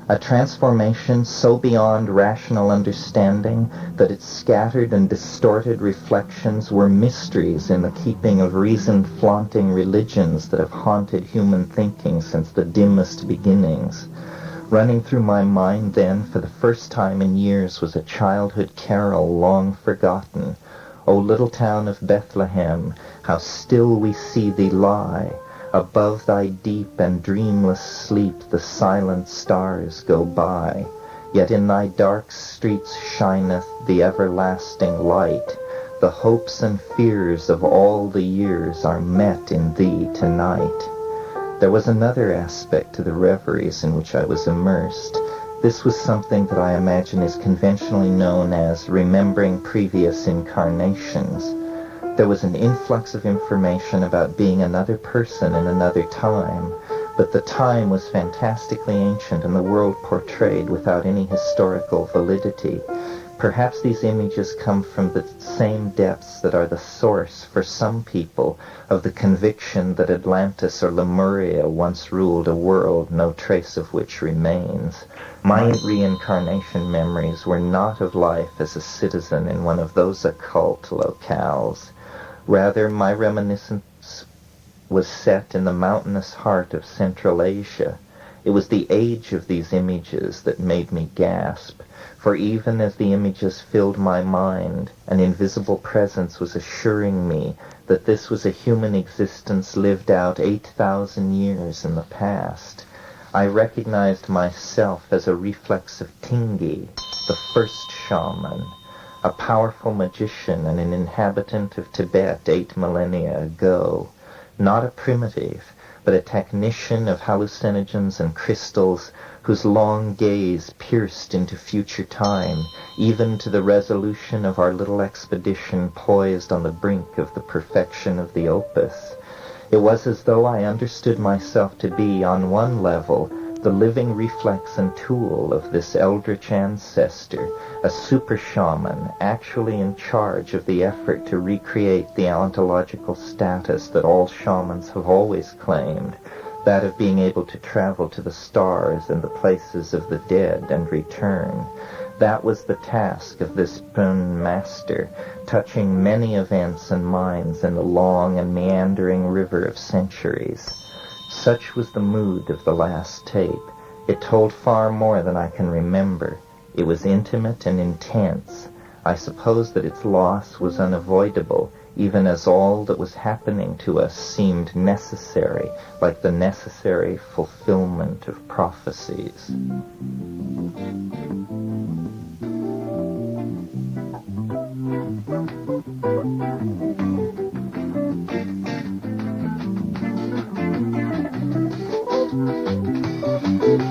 a transformation so beyond rational understanding that its scattered and distorted reflections were mysteries in the keeping of reason-flaunting religions that have haunted human thinking since the dimmest beginnings. Running through my mind then, for the first time in years, was a childhood carol long forgotten. O little town of Bethlehem, how still we see thee lie. Above thy deep and dreamless sleep the silent stars go by. Yet in thy dark streets shineth the everlasting light. The hopes and fears of all the years are met in thee tonight. There was another aspect to the reveries in which I was immersed. This was something that I imagine is conventionally known as remembering previous incarnations. There was an influx of information about being another person in another time, but the time was fantastically ancient and the world portrayed without any historical validity. Perhaps these images come from the same depths that are the source, for some people, of the conviction that Atlantis or Lemuria once ruled a world no trace of which remains. My reincarnation memories were not of life as a citizen in one of those occult locales. Rather, my reminiscence was set in the mountainous heart of Central Asia. It was the age of these images that made me gasp, for even as the images filled my mind, an invisible presence was assuring me that this was a human existence lived out 8,000 years in the past. I recognized myself as a reflex of Tingi, the first shaman, a powerful magician and an inhabitant of Tibet 8 millennia ago. Not a primitive, but a technician of hallucinogens and crystals whose long gaze pierced into future time, even to the resolution of our little expedition poised on the brink of the perfection of the opus. It was as though I understood myself to be, on one level, the living reflex and tool of this eldritch ancestor, a super shaman actually in charge of the effort to recreate the ontological status that all shamans have always claimed, that of being able to travel to the stars and the places of the dead and return. That was the task of this Pun master, touching many events and minds in the long and meandering river of centuries. Such was the mood of the last tape. It told far more than I can remember. It was intimate and intense. I suppose that its loss was unavoidable, even as all that was happening to us seemed necessary, like the necessary fulfillment of prophecies.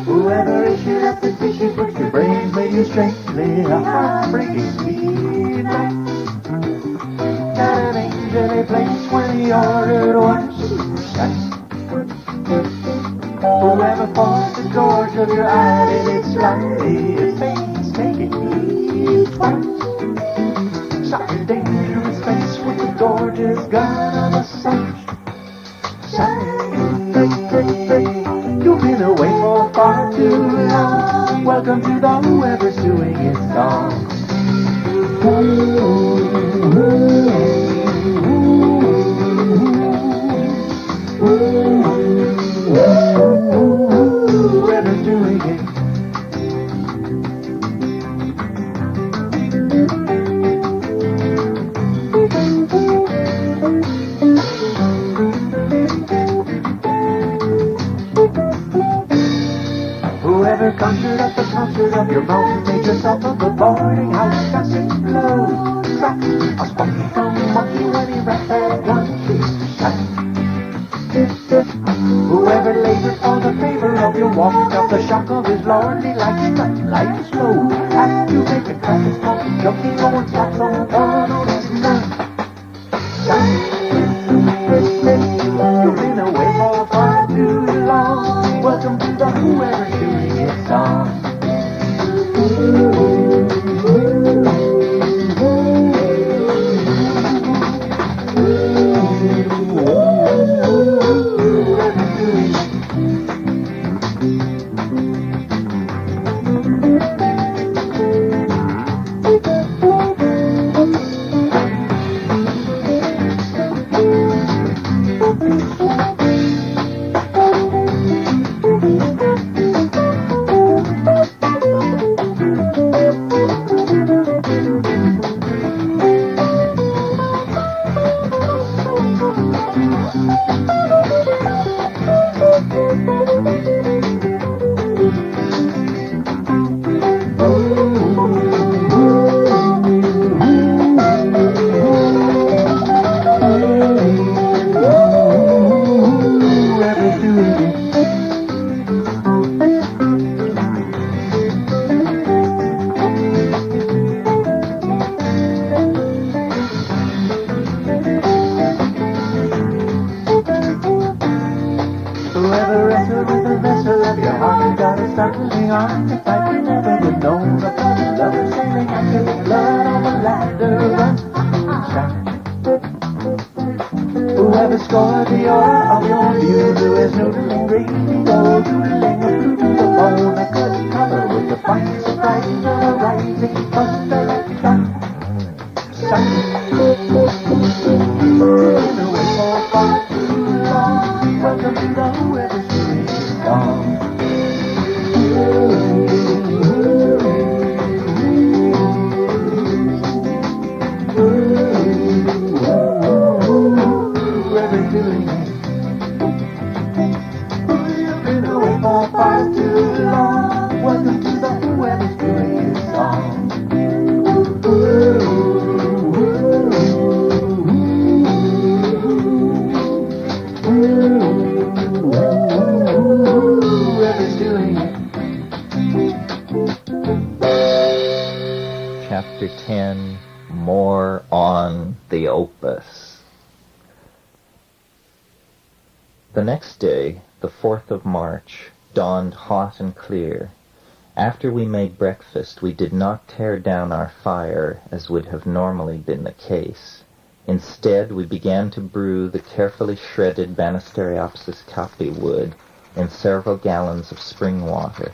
Whoever issued up the tissue puts your brains made you strangely a heartbreaking sweet life. Got an angel a place when he ordered one sight. Whoever forced the gorge of your eyelid slightly, his face making me twice. Shot a dangerous face with the gorgeous gun on the side. You've been away for far too long. Welcome to the whoever's doing it song. Whoever's doing it. Whoever conjured up the concert of your moan, made yourself of the boarding house gossip blow. Crack, a spunky tongue monkey when he rapped that one shot. Whoever labored for the favor of your walk, felt the shock of his lordly light, strut light slow. Have to make a traffic smoke, junkie going flat from the tunnel, that's none. You've been away for far too long. Welcome to the whoever's doing it song. find the fight we never would know. The blood of lovers sailing after blood on the ladder run. Whoever scored the order of your view, is noodling gravy, gold doodling a blue to the bone. I couldn't cover with the fine surprises of a rising sun. Been away for far too long. Welcome to the weather series song. Weather doing it. You've been away for far too long. Welcome to the weather series song. Chapter 10, More on the Opus. The next day, the 4th of March, dawned hot and clear. After we made breakfast, we did not tear down our fire, as would have normally been the case. Instead, we began to brew the carefully shredded Banisteriopsis caapi wood in several gallons of spring water.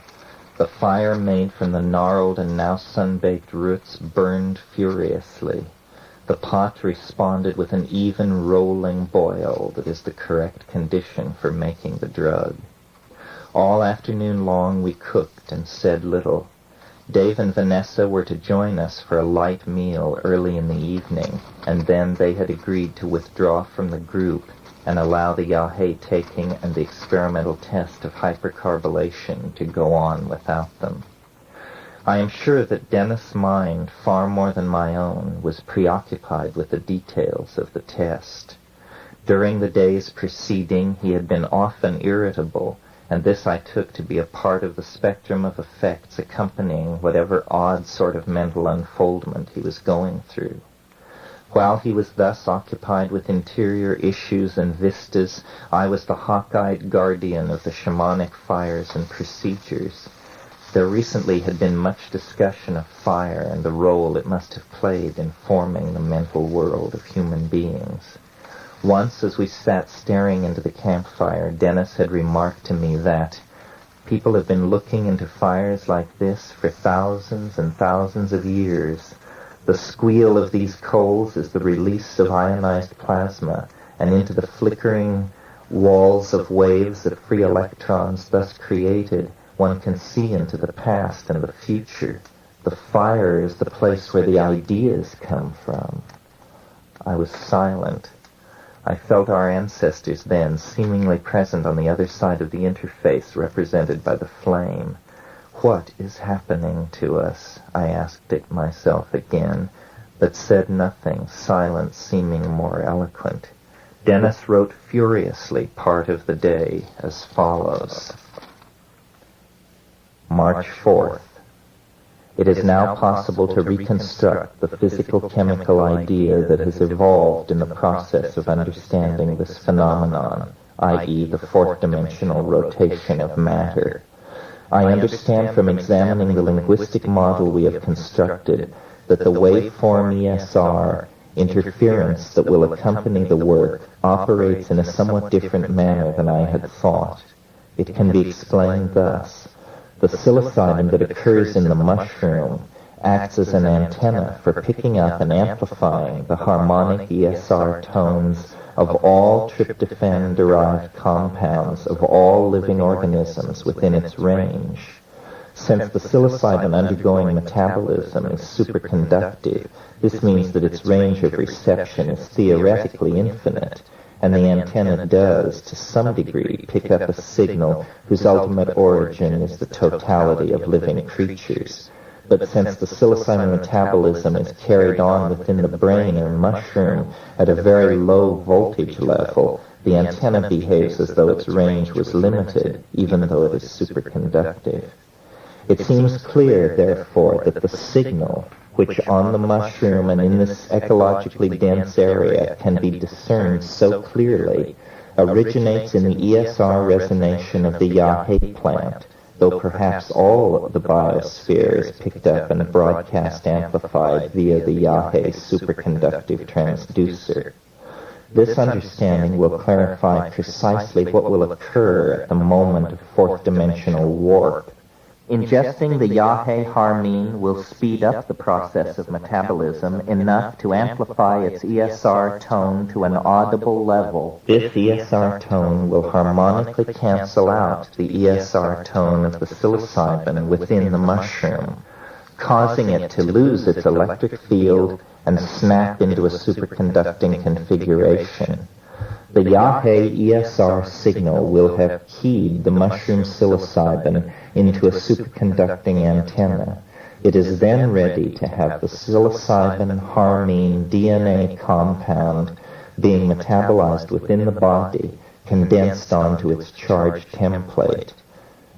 The fire made from the gnarled and now sun-baked roots burned furiously. The pot responded with an even rolling boil that is the correct condition for making the drug. All afternoon long we cooked and said little. Dave and Vanessa were to join us for a light meal early in the evening, and then they had agreed to withdraw from the group and allow the yahe taking and the experimental test of hypercarbylation to go on without them. I am sure that Dennis' mind, far more than my own, was preoccupied with the details of the test. During the days preceding, he had been often irritable, and this I took to be a part of the spectrum of effects accompanying whatever odd sort of mental unfoldment he was going through. While he was thus occupied with interior issues and vistas, I was the hawk-eyed guardian of the shamanic fires and procedures. There recently had been much discussion of fire and the role it must have played in forming the mental world of human beings. Once, as we sat staring into the campfire, Dennis had remarked to me that people have been looking into fires like this for thousands and thousands of years. The squeal of these coals is the release of ionized plasma, and into the flickering walls of waves of free electrons thus created, one can see into the past and the future. The fire is the place where the ideas come from. I was silent. I felt our ancestors then, seemingly present on the other side of the interface represented by the flame. What is happening to us? I asked it myself again, but said nothing, silence seeming more eloquent. Dennis wrote furiously part of the day as follows. March 4th. It is now possible to reconstruct the physical-chemical idea that has evolved in the process of understanding this phenomenon, i.e. the fourth-dimensional rotation of matter. I understand from examining the linguistic model we have constructed that the waveform ESR interference that will accompany the work operates in a somewhat different manner than I had thought. It can be explained thus. The psilocybin that occurs in the mushroom acts as an antenna for picking up and amplifying the harmonic ESR tones of all tryptophan-derived compounds of all living organisms within its range. Since the psilocybin undergoing metabolism is superconductive, this means that its range of reception is theoretically infinite, and the antenna does, to some degree, pick up a signal whose ultimate origin is the totality of living creatures. But since the psilocybin metabolism is carried on within the brain or mushroom at a very low voltage level, the antenna behaves as though its range was limited, even though it is superconductive. It seems clear, therefore, that the signal, which on the mushroom and in this ecologically dense area can be discerned so clearly, originates in the ESR resonation of the yahe plant, though perhaps all the biosphere is picked up and broadcast amplified via the Yahe superconductive transducer. This understanding will clarify precisely what will occur at the moment of fourth-dimensional warp. Ingesting the Yahe harmine will speed up the process of metabolism enough to amplify its ESR tone to an audible level. This ESR tone will harmonically cancel out the ESR tone of the psilocybin within the mushroom, causing it to lose its electric field and snap into a superconducting configuration. The Yahe ESR signal will have keyed the mushroom psilocybin into a superconducting antenna. It is then ready to have the psilocybin harmine DNA compound being metabolized within the body, condensed onto its charged template.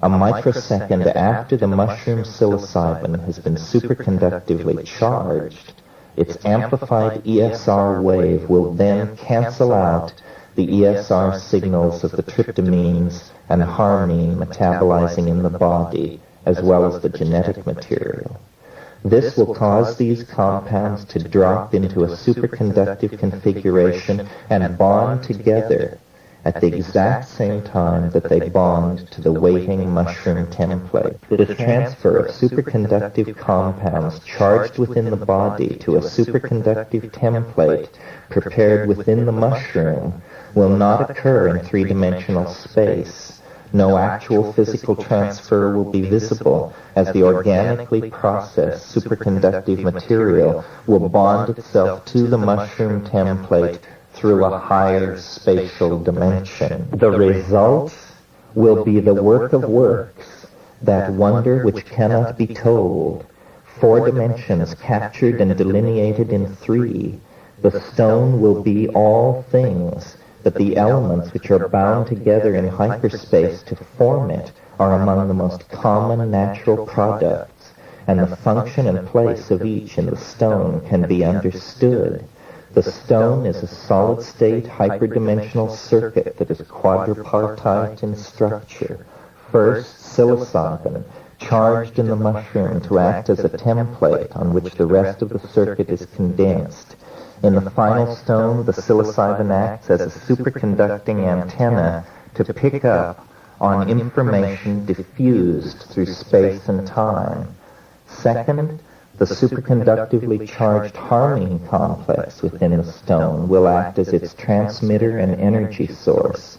A microsecond after the mushroom psilocybin has been superconductively charged, its amplified ESR wave will then cancel out the ESR signals of the tryptamines and harmine metabolizing in the body, as well as the genetic material. This will cause these compounds to drop into a superconductive configuration and bond together at the exact same time that they bond to the waiting mushroom template. This transfer of superconductive compounds charged within the body to a superconductive template prepared within the mushroom will not occur in three-dimensional space. No actual physical transfer will be visible, as the organically processed superconductive material will bond itself to the mushroom template through a higher spatial dimension. The result will be the work of works, that wonder which cannot be told, 4 dimensions captured and delineated in 3. The stone will be all things, but the elements which are bound together in hyperspace to form it are among the most common natural products, and the function and place of each in the stone can be understood. The stone is a solid-state hyperdimensional circuit that is quadripartite in structure. First, psilocybin, charged in the mushroom to act as a template on which the rest of the circuit is condensed. In the final stone, the psilocybin acts as a superconducting antenna to pick up on information diffused through space and time. Second, the superconductively charged harmine complex within the stone will act as its transmitter and energy source.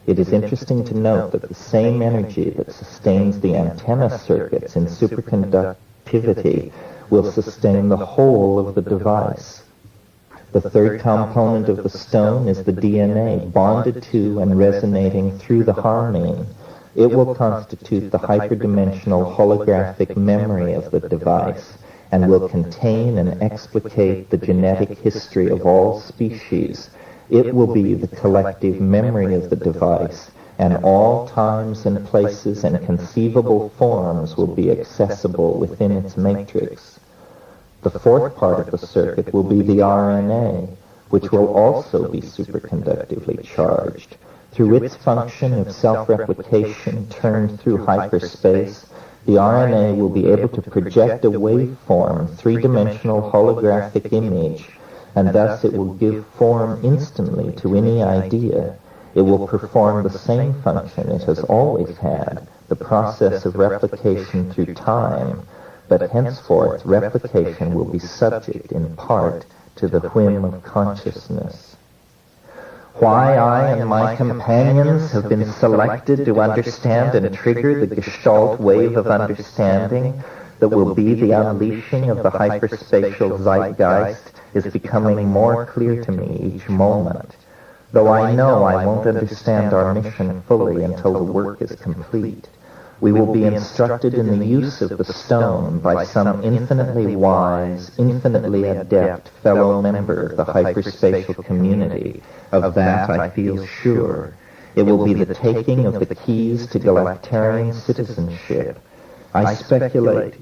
It is interesting to note that the same energy that sustains the antenna circuits in superconductivity will sustain the whole of the device. The third component of the stone is the DNA, bonded to and resonating through the harmine. It will constitute the hyperdimensional holographic memory of the device, and will contain and explicate the genetic history of all species. It will be the collective memory of the device, and all times and places and conceivable forms will be accessible within its matrix. The fourth part of the circuit will be the RNA, which will also be superconductively charged. Through its function of self-replication turned through hyperspace, the RNA will be able to project a waveform, three-dimensional holographic image, and thus it will give form instantly to any idea. It will perform the same function it has always had, the process of replication through time, but henceforth replication will be subject in part to the whim of consciousness. Why I and my companions have been selected to understand and trigger the Gestalt wave of understanding that will be the unleashing of the hyperspatial zeitgeist is becoming more clear to me each moment, though I know I won't understand our mission fully until the work is complete. We will be instructed in the use of the stone by some infinitely wise, infinitely adept fellow member of the hyperspatial community. Of that I feel sure. It will be the taking of the keys to galactarian citizenship. I speculate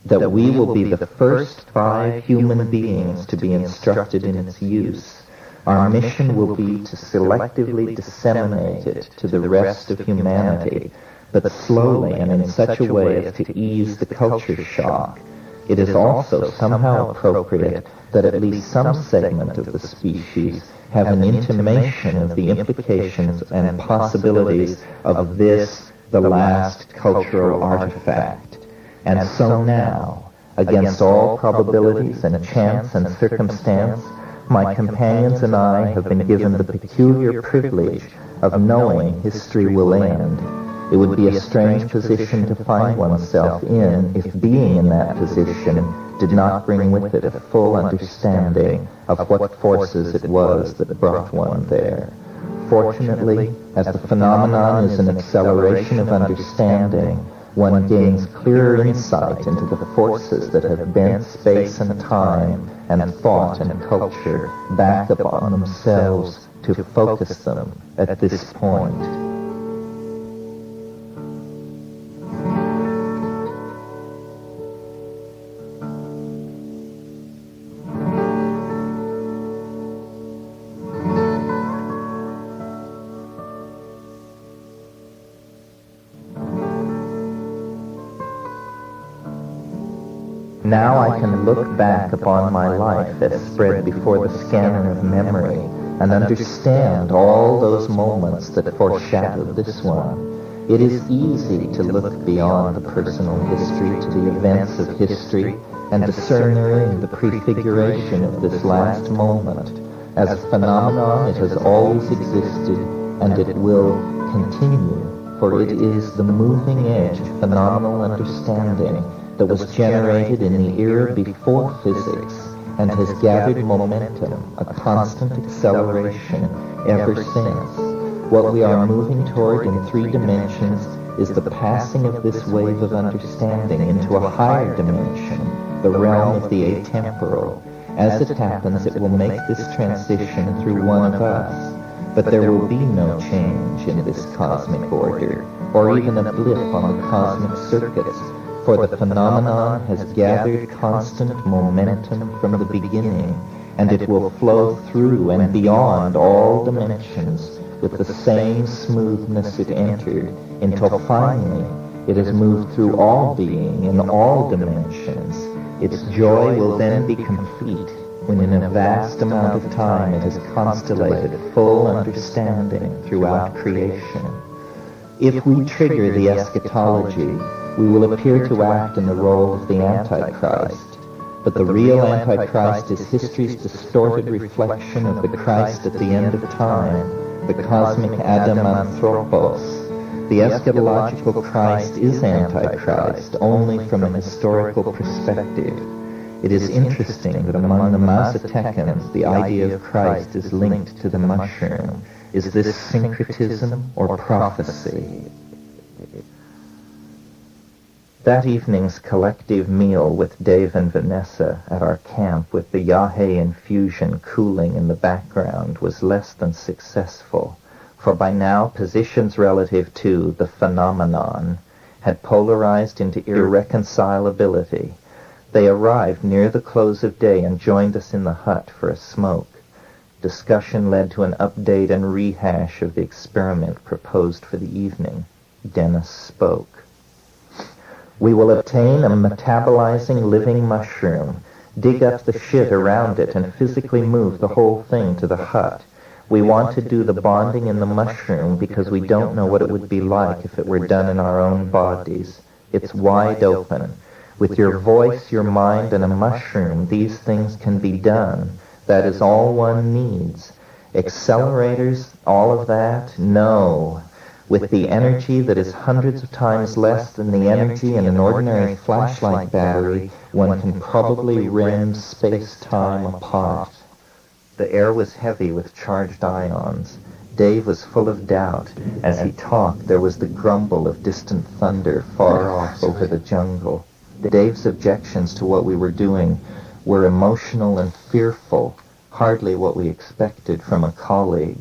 that we will be the first 5 human beings to be instructed in its use. Our mission will be to selectively disseminate it to the rest of humanity, but slowly and in such a way as to ease the culture shock. It is also somehow appropriate that at least some segment of the species have an intimation of the implications and possibilities of this, the last cultural artifact. And so now, against all probabilities and chance and circumstance, my companions and I have been given the peculiar privilege of knowing history will end. It would be a strange position to find oneself in if being in that position did not bring with it a full understanding of what forces it was that brought one there. Fortunately, as the phenomenon is an acceleration of understanding, one gains clearer insight into the forces that have bent space and time and thought and culture back upon themselves to focus them at this point. Now I can look back upon my life as spread before the scanner of memory and understand all those moments that foreshadowed this one. It is easy to look beyond the personal history to the events of history and discern therein the prefiguration of this last moment. As a phenomenon, it has always existed, and it will continue, for it is the moving edge of phenomenal understanding that was generated in the era before physics and has gathered momentum, a constant acceleration ever since. What we are moving toward in 3 dimensions is the passing of this wave of understanding into a higher dimension, the realm of the atemporal. As it happens, it will make this transition through one of us, but there will be no change in this cosmic order, or even a blip on the cosmic circuits, for the phenomenon has gathered constant momentum from the beginning, and it will flow through and beyond all dimensions with the same smoothness it entered, until finally it has moved through all being in all dimensions. Its joy will then be complete when in a vast amount of time it has constellated full understanding throughout creation. If we trigger the eschatology, we will appear to act in the role of the Antichrist. But the real Antichrist is history's distorted reflection of the Christ at the end of time, the cosmic Adam Anthropos. The eschatological Christ is Antichrist only from a historical perspective. It is interesting that among the Mazatecans the idea of Christ is linked to the mushroom. Is this syncretism or prophecy? That evening's collective meal with Dave and Vanessa at our camp with the Yahé infusion cooling in the background was less than successful, for by now positions relative to the phenomenon had polarized into irreconcilability. They arrived near the close of day and joined us in the hut for a smoke. Discussion led to an update and rehash of the experiment proposed for the evening. Dennis spoke. We will obtain a metabolizing living mushroom, dig up the shit around it, and physically move the whole thing to the hut. We want to do the bonding in the mushroom because we don't know what it would be like if it were done in our own bodies. It's wide open. With your voice, your mind, and a mushroom, these things can be done. That is all one needs. Accelerators, all of that? No. With the energy that is hundreds of times less than the energy in an ordinary flashlight battery, one can probably rend space-time apart. The air was heavy with charged ions. Dave was full of doubt. As he talked, there was the grumble of distant thunder far off over the jungle. Dave's objections to what we were doing were emotional and fearful, hardly what we expected from a colleague.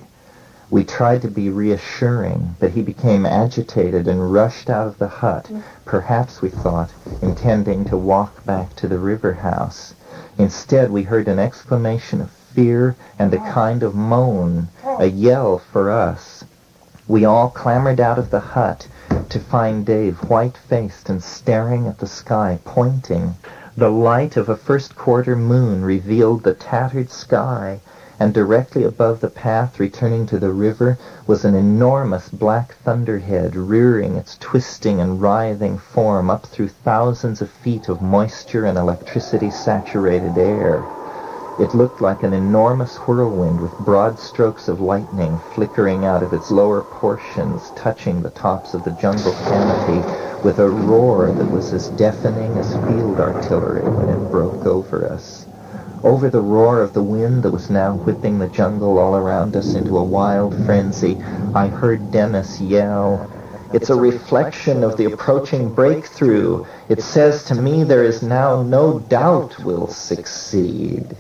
We tried to be reassuring, but he became agitated and rushed out of the hut, perhaps, we thought, intending to walk back to the river house. Instead, we heard an exclamation of fear and a kind of moan, a yell for us. We all clambered out of the hut to find Dave white-faced and staring at the sky, pointing. The light of a first-quarter moon revealed the tattered sky, and directly above the path returning to the river was an enormous black thunderhead rearing its twisting and writhing form up through thousands of feet of moisture and electricity-saturated air. It looked like an enormous whirlwind with broad strokes of lightning flickering out of its lower portions, touching the tops of the jungle canopy with a roar that was as deafening as field artillery when it broke over us. Over the roar of the wind that was now whipping the jungle all around us into a wild frenzy, I heard Dennis yell, "It's a reflection of the approaching breakthrough. It says to me there is now no doubt we'll succeed."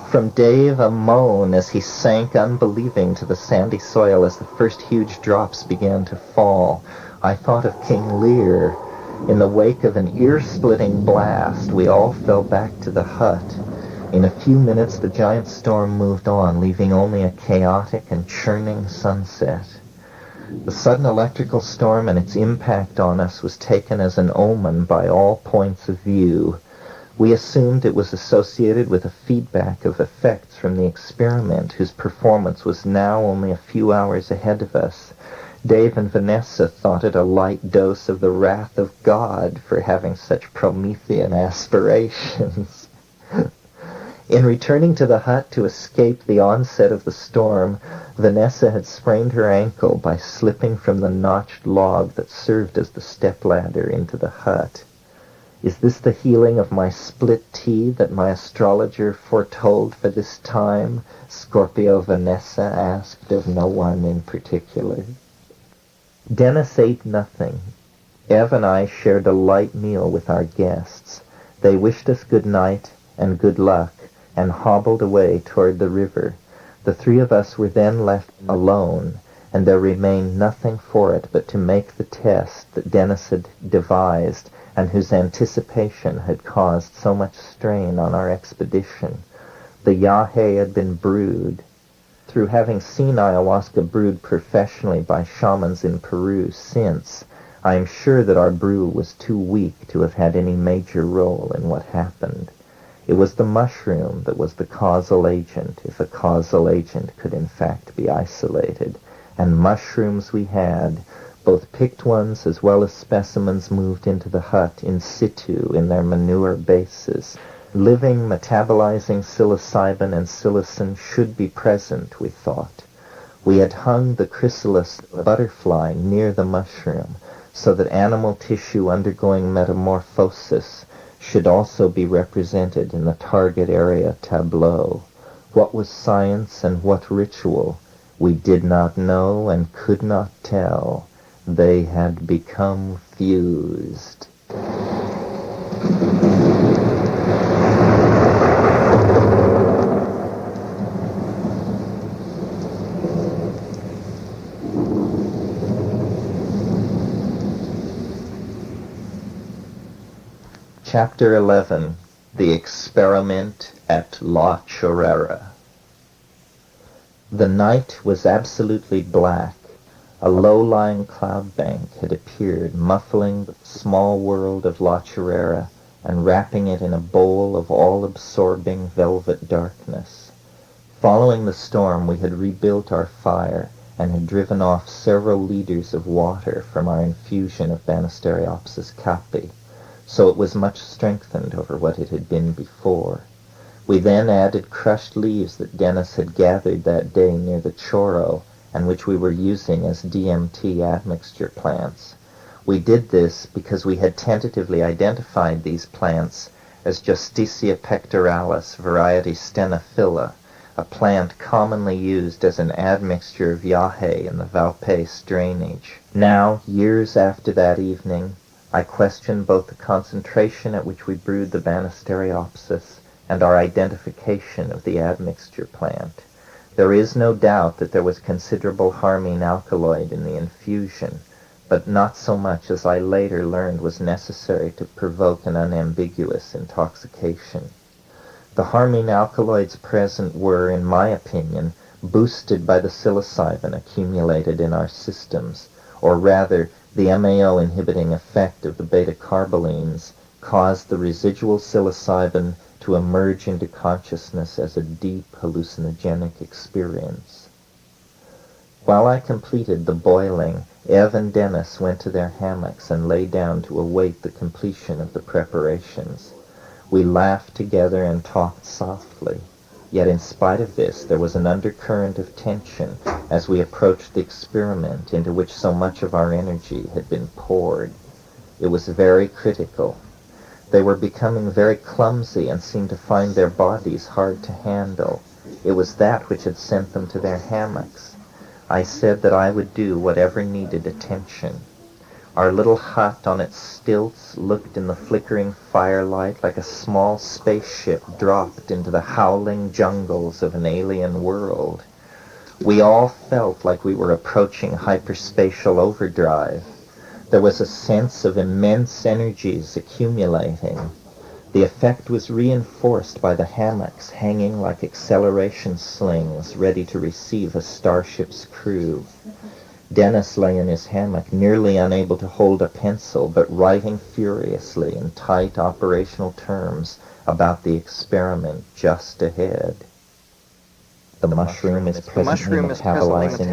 From Dave, a moan as he sank unbelieving to the sandy soil as the first huge drops began to fall. I thought of King Lear. In the wake of an ear-splitting blast, we all fell back to the hut. In a few minutes, the giant storm moved on, leaving only a chaotic and churning sunset. The sudden electrical storm and its impact on us was taken as an omen by all points of view. We assumed it was associated with a feedback of effects from the experiment, whose performance was now only a few hours ahead of us. Dave and Vanessa thought it a light dose of the wrath of God for having such Promethean aspirations. In returning to the hut to escape the onset of the storm, Vanessa had sprained her ankle by slipping from the notched log that served as the stepladder into the hut. "Is this the healing of my split T that my astrologer foretold for this time?" Scorpio Vanessa asked of no one in particular. Dennis ate nothing. Ev and I shared a light meal with our guests. They wished us good night and good luck and hobbled away toward the river. The three of us were then left alone, and there remained nothing for it but to make the test that Dennis had devised and whose anticipation had caused so much strain on our expedition. The yahe had been brewed. Through having seen ayahuasca brewed professionally by shamans in Peru since, I am sure that our brew was too weak to have had any major role in what happened. It was the mushroom that was the causal agent, if a causal agent could in fact be isolated. And mushrooms we had, both picked ones as well as specimens moved into the hut in situ in their manure bases. Living, metabolizing psilocybin and psilocin should be present, we thought. We had hung the chrysalis butterfly near the mushroom so that animal tissue undergoing metamorphosis should also be represented in the target area tableau. What was science and what ritual? We did not know and could not tell. They had become fused. Chapter 11. The Experiment at La Chorrera. The night was absolutely black. A low-lying cloud bank had appeared, muffling the small world of La Chorrera and wrapping it in a bowl of all-absorbing velvet darkness. Following the storm, we had rebuilt our fire and had driven off several liters of water from our infusion of Banisteriopsis caapi, so it was much strengthened over what it had been before. We then added crushed leaves that Dennis had gathered that day near the Chorro, and which we were using as DMT admixture plants. We did this because we had tentatively identified these plants as Justicia pectoralis variety stenophylla, a plant commonly used as an admixture of yahe in the Valpes drainage. Now, years after that evening, I question both the concentration at which we brewed the Banisteriopsis and our identification of the admixture plant. There is no doubt that there was considerable harmine alkaloid in the infusion, but not so much as I later learned was necessary to provoke an unambiguous intoxication. The harmine alkaloids present were, in my opinion, boosted by the psilocybin accumulated in our systems, or rather, the MAO inhibiting effect of the beta-carbolines caused the residual psilocybin to emerge into consciousness as a deep hallucinogenic experience. While I completed the boiling, Ev and Dennis went to their hammocks and lay down to await the completion of the preparations. We laughed together and talked softly. Yet in spite of this, there was an undercurrent of tension as we approached the experiment into which so much of our energy had been poured. It was very critical. They were becoming very clumsy and seemed to find their bodies hard to handle. It was that which had sent them to their hammocks. I said that I would do whatever needed attention. Our little hut on its stilts looked in the flickering firelight like a small spaceship dropped into the howling jungles of an alien world. We all felt like we were approaching hyperspatial overdrive. There was a sense of immense energies accumulating. The effect was reinforced by the hammocks hanging like acceleration slings ready to receive a starship's crew. Dennis lay in his hammock, nearly unable to hold a pencil, but writing furiously in tight operational terms about the experiment just ahead. The mushroom is presently metabolizing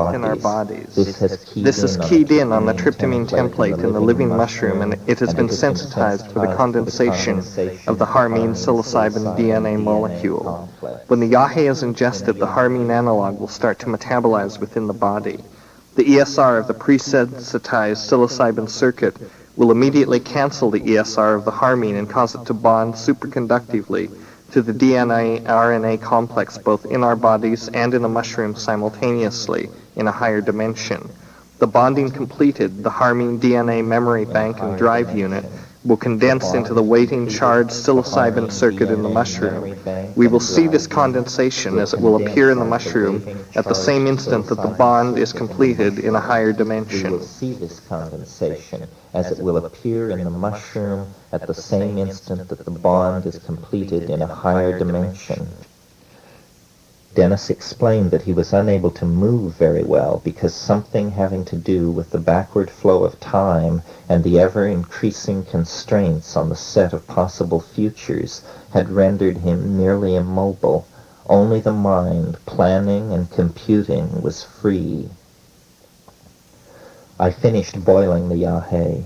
within our bodies. This has keyed in on the tryptamine template in the living mushroom, and it has been sensitized for the condensation of the harmine psilocybin DNA molecule. When the yahe is ingested, the harmine analog will start to metabolize within the body. The ESR of the pre-sensitized psilocybin circuit will immediately cancel the ESR of the harmine and cause it to bond superconductively to the DNA-RNA complex both in our bodies and in the mushroom simultaneously in a higher dimension. The bonding completed, the harmine DNA memory bank and drive unit will condense into the waiting charged psilocybin circuit in the mushroom. We will see this condensation as it will appear in the mushroom at the same instant that the bond is completed in a higher dimension. We will see this condensation as it will appear in the mushroom at the same instant that the bond is completed in a higher dimension. Dennis explained that he was unable to move very well because something having to do with the backward flow of time and the ever-increasing constraints on the set of possible futures had rendered him nearly immobile. Only the mind, planning and computing, was free. I finished boiling the yahe.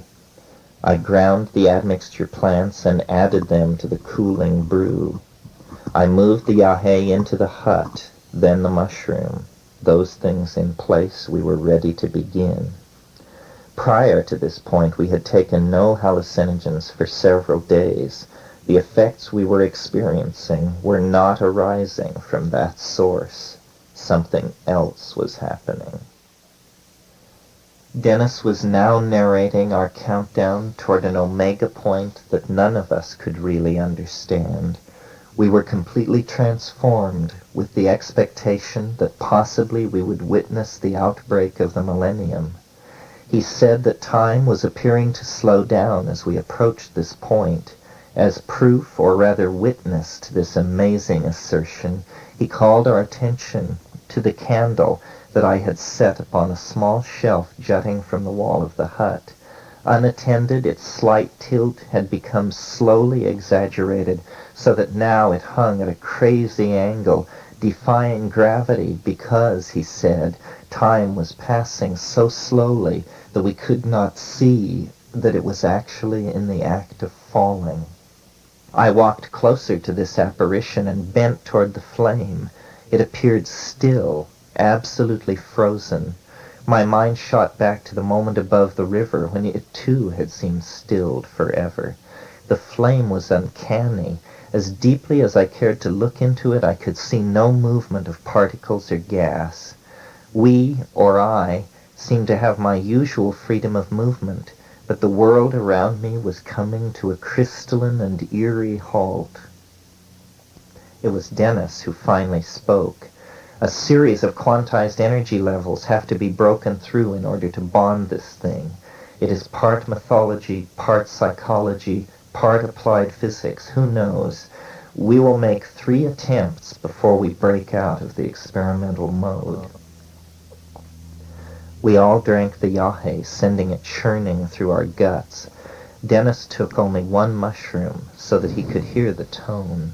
I ground the admixture plants and added them to the cooling brew. I moved the yahe into the hut, then the mushroom. Those things in place, we were ready to begin. Prior to this point, we had taken no hallucinogens for several days. The effects we were experiencing were not arising from that source. Something else was happening. Dennis was now narrating our countdown toward an omega point that none of us could really understand. We were completely transformed with the expectation that possibly we would witness the outbreak of the millennium. He said that time was appearing to slow down as we approached this point. As proof, or rather witness, to this amazing assertion, he called our attention to the candle that I had set upon a small shelf jutting from the wall of the hut. Unattended, its slight tilt had become slowly exaggerated so that now it hung at a crazy angle, defying gravity because, he said, time was passing so slowly that we could not see that it was actually in the act of falling. I walked closer to this apparition and bent toward the flame. It appeared still, absolutely frozen. My mind shot back to the moment above the river when it too had seemed stilled forever. The flame was uncanny. As deeply as I cared to look into it, I could see no movement of particles or gas. We, or I, seemed to have my usual freedom of movement, but the world around me was coming to a crystalline and eerie halt. It was Dennis who finally spoke. A series of quantized energy levels have to be broken through in order to bond this thing. It is part mythology, part psychology, part applied physics. Who knows? We will make 3 attempts before we break out of the experimental mode. We all drank the yahe, sending it churning through our guts. Dennis took only 1 mushroom so that he could hear the tone.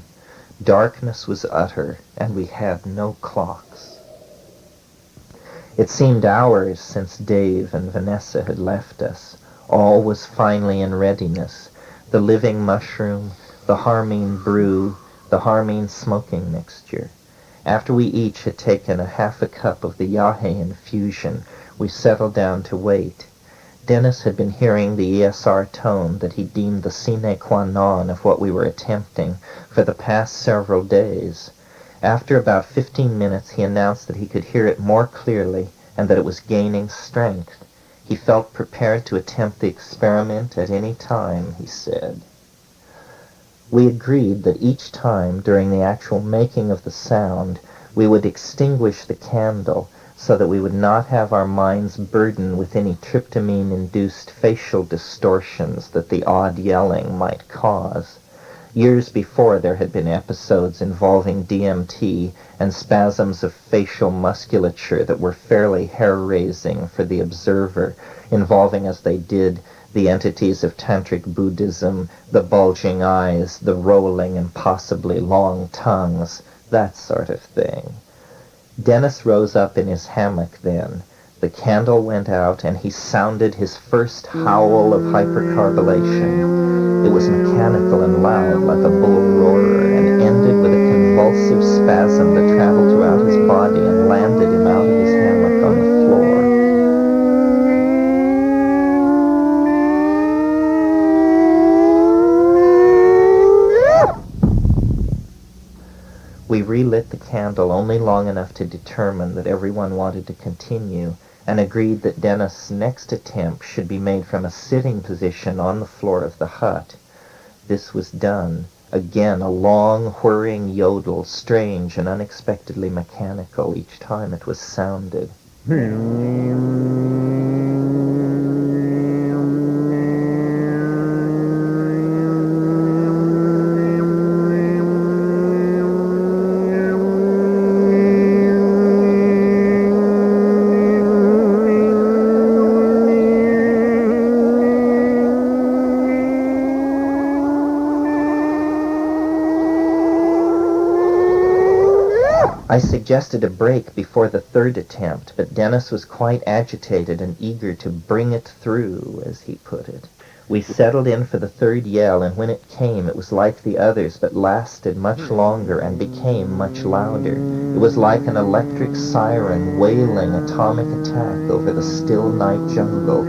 Darkness was utter, and we had no clocks. It seemed hours since Dave and Vanessa had left us. All was finally in readiness. The living mushroom, the harmine brew, the harmine smoking mixture. After we each had taken a half a cup of the yahe infusion, we settled down to wait. Dennis had been hearing the ESR tone that he deemed the sine qua non of what we were attempting for the past several days. After about 15 minutes, he announced that he could hear it more clearly and that it was gaining strength. He felt prepared to attempt the experiment at any time, he said. We agreed that each time during the actual making of the sound, we would extinguish the candle so that we would not have our minds burdened with any tryptamine-induced facial distortions that the odd yelling might cause. Years before, there had been episodes involving DMT and spasms of facial musculature that were fairly hair-raising for the observer, involving as they did the entities of Tantric Buddhism, the bulging eyes, the rolling and possibly long tongues, that sort of thing. Dennis rose up in his hammock then. The candle went out, and he sounded his first howl of hypercarbylation. It was mechanical and loud, like a bull roarer, and ended with a convulsive spasm that traveled throughout his body and landed him out of his hammock on the floor. We relit the candle only long enough to determine that everyone wanted to continue, and agreed that Dennis' next attempt should be made from a sitting position on the floor of the hut. This was done. Again, a long, whirring yodel, strange and unexpectedly mechanical each time it was sounded. I suggested a break before the 3rd attempt, but Dennis was quite agitated and eager to bring it through, as he put it. We settled in for the 3rd yell, and when it came, it was like the others, but lasted much longer and became much louder. It was like an electric siren wailing atomic attack over the still night jungle.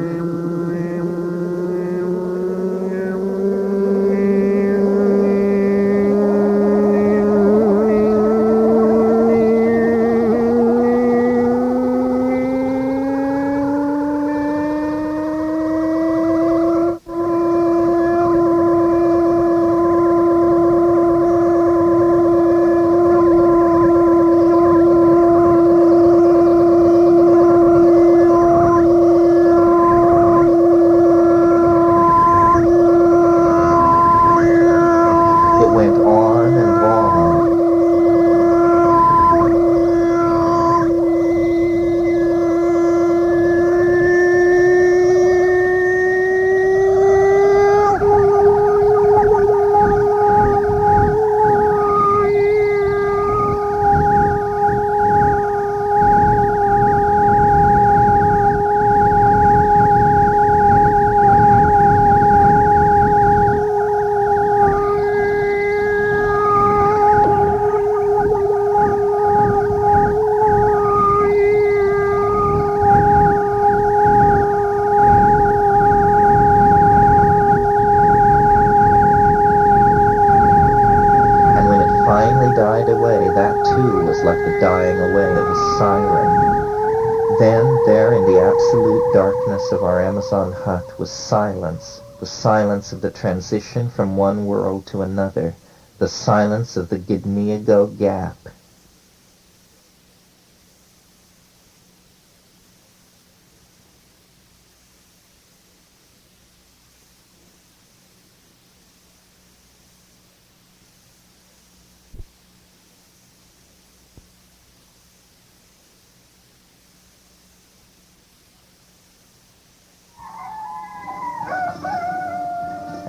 Died away, that too was like the dying away of a siren. Then, there in the absolute darkness of our Amazon hut was silence, the silence of the transition from one world to another, the silence of the Gidneago Gap.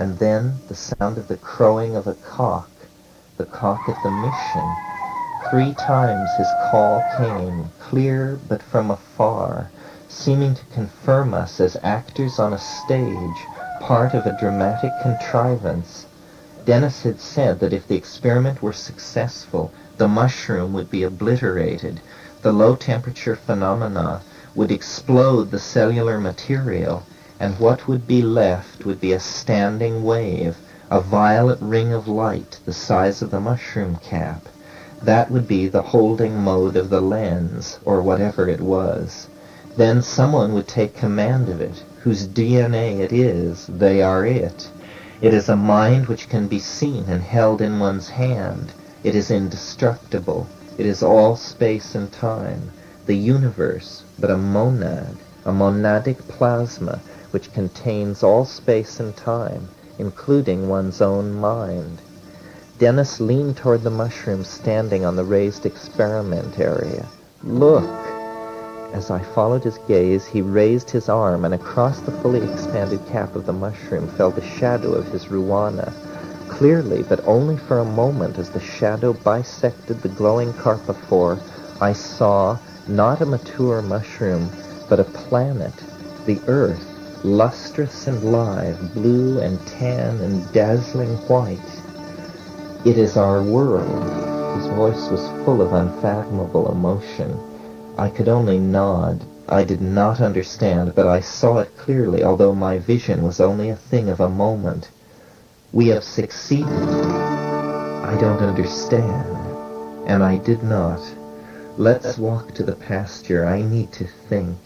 and then the sound of the crowing of a cock, the cock at the mission. 3 times his call came, clear but from afar, seeming to confirm us as actors on a stage, part of a dramatic contrivance. Dennis had said that if the experiment were successful, the mushroom would be obliterated. The low-temperature phenomena would explode the cellular material, and what would be left would be a standing wave, a violet ring of light the size of the mushroom cap. That would be the holding mode of the lens, or whatever it was. Then someone would take command of it, whose DNA it is, they are it. It is a mind which can be seen and held in one's hand. It is indestructible. It is all space and time. The universe, but a monad, a monadic plasma, which contains all space and time, including one's own mind. Dennis leaned toward the mushroom standing on the raised experiment area. "Look!" As I followed his gaze, he raised his arm, and across the fully expanded cap of the mushroom fell the shadow of his Ruana. Clearly, but only for a moment, as the shadow bisected the glowing carpophore, I saw not a mature mushroom, but a planet, the Earth, lustrous and live, blue and tan and dazzling white. "It is our world." His voice was full of unfathomable emotion. I could only nod. I did not understand, but I saw it clearly, although my vision was only a thing of a moment. "We have succeeded." I don't understand. And I did not. "Let's walk to the pasture. I need to think."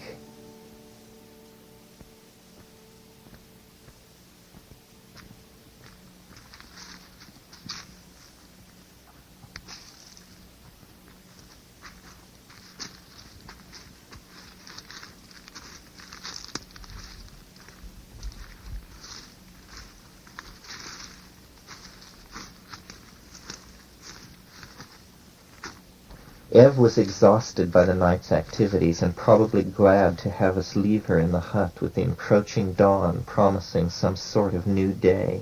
Ev was exhausted by the night's activities and probably glad to have us leave her in the hut with the encroaching dawn promising some sort of new day.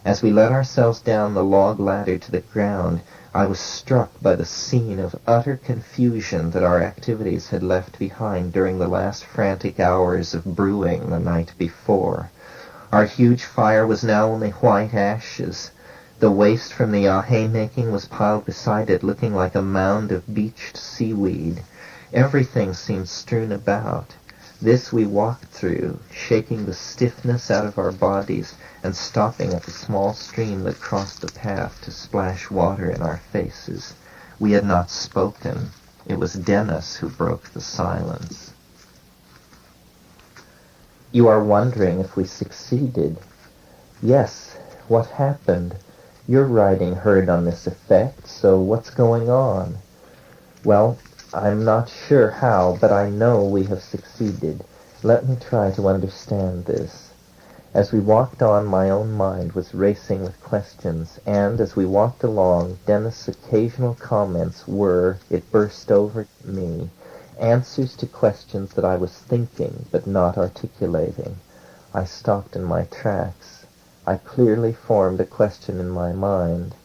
As we let ourselves down the log ladder to the ground, I was struck by the scene of utter confusion that our activities had left behind during the last frantic hours of brewing the night before. Our huge fire was now only white ashes. The waste from the haymaking was piled beside it, looking like a mound of beached seaweed. Everything seemed strewn about. This we walked through, shaking the stiffness out of our bodies and stopping at the small stream that crossed the path to splash water in our faces. We had not spoken. It was Dennis who broke the silence. "You are wondering if we succeeded." "Yes. What happened? You're writing heard on this effect, so what's going on?" "Well, I'm not sure how, but I know we have succeeded. Let me try to understand this." As we walked on, my own mind was racing with questions, and as we walked along, Dennis' occasional comments were, it burst over me, answers to questions that I was thinking but not articulating. I stopped in my tracks. I clearly formed a question in my mind.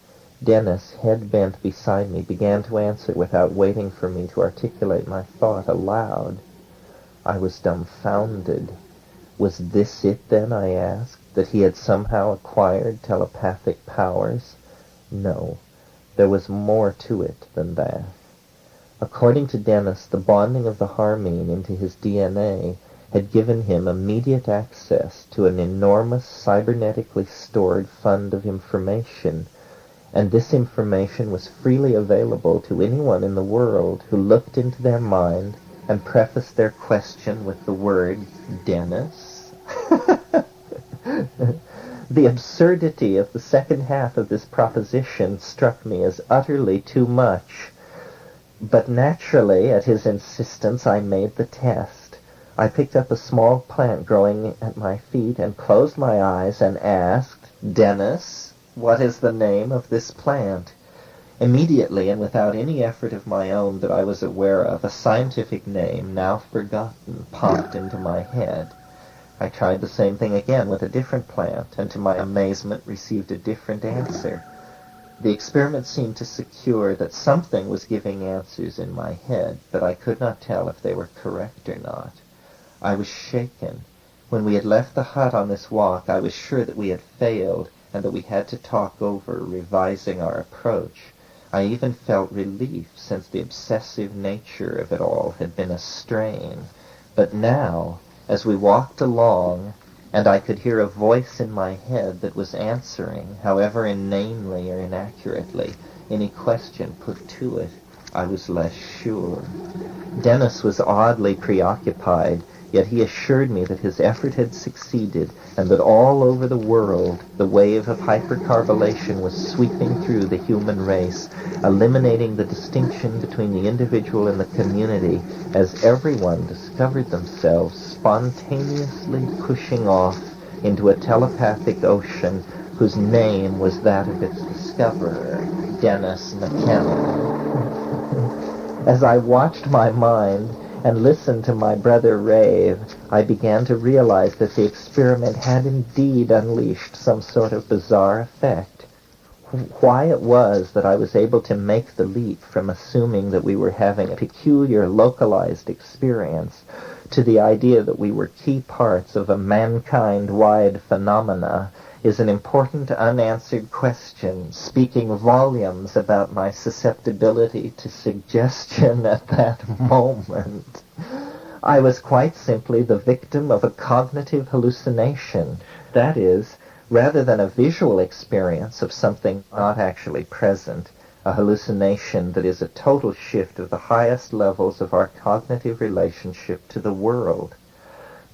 Dennis, head bent beside me, began to answer without waiting for me to articulate my thought aloud. I was dumbfounded. Was this it, then, I asked, that he had somehow acquired telepathic powers? No, there was more to it than that. According to Dennis, the bonding of the Harmene into his DNA had given him immediate access to an enormous cybernetically stored fund of information, and this information was freely available to anyone in the world who looked into their mind and prefaced their question with the word Dennis. The absurdity of the second half of this proposition struck me as utterly too much, but naturally, at his insistence, I made the test. I picked up a small plant growing at my feet and closed my eyes and asked, "Dennis, what is the name of this plant?" Immediately, and without any effort of my own that I was aware of, a scientific name, now forgotten, popped into my head. I tried the same thing again with a different plant, and to my amazement received a different answer. The experiment seemed to secure that something was giving answers in my head, but I could not tell if they were correct or not. I was shaken. When we had left the hut on this walk, I was sure that we had failed, and that we had to talk over revising our approach. I even felt relief, since the obsessive nature of it all had been a strain. But now, as we walked along, and I could hear a voice in my head that was answering, however inanely or inaccurately, any question put to it, I was less sure. Dennis was oddly preoccupied, yet he assured me that his effort had succeeded, and that all over the world the wave of hypercarbolation was sweeping through the human race, eliminating the distinction between the individual and the community, as everyone discovered themselves spontaneously pushing off into a telepathic ocean whose name was that of its discoverer, Terence McKenna. As I watched my mind and listened to my brother rave, I began to realize that the experiment had indeed unleashed some sort of bizarre effect. Why it was that I was able to make the leap from assuming that we were having a peculiar localized experience to the idea that we were key parts of a mankind-wide phenomena is an important unanswered question, speaking volumes about my susceptibility to suggestion at that moment. I was quite simply the victim of a cognitive hallucination. That is, rather than a visual experience of something not actually present, a hallucination that is a total shift of the highest levels of our cognitive relationship to the world.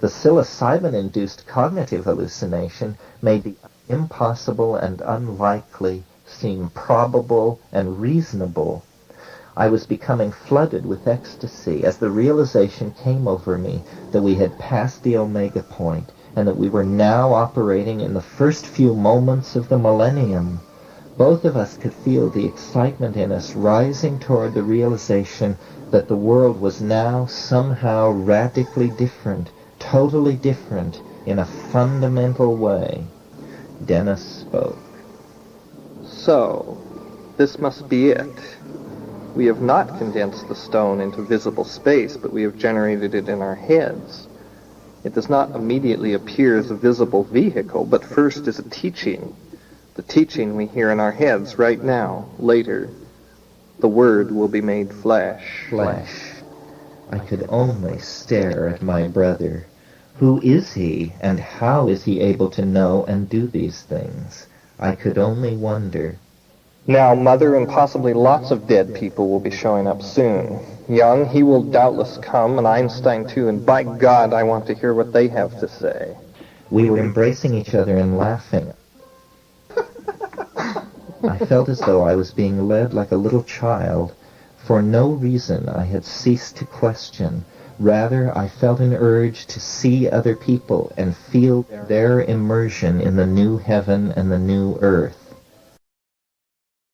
The psilocybin-induced cognitive hallucination made the impossible and unlikely seem probable and reasonable. I was becoming flooded with ecstasy as the realization came over me that we had passed the omega point and that we were now operating in the first few moments of the millennium. Both of us could feel the excitement in us rising toward the realization that the world was now somehow radically different, totally different, in a fundamental way. Dennis spoke. So, this must be it. We have not condensed the stone into visible space, but we have generated it in our heads. It does not immediately appear as a visible vehicle, but first as a teaching. The teaching we hear in our heads right now. Later, the Word will be made flesh. Flesh. I could only stare at my brother. Who is he, and how is he able to know and do these things? I could only wonder. Now, Mother and possibly lots of dead people will be showing up soon. Young, he will doubtless come, and Einstein too, and by God, I want to hear what they have to say. We were embracing each other and laughing. I felt as though I was being led like a little child. For no reason I had ceased to question. Rather, I felt an urge to see other people and feel their immersion in the new heaven and the new earth.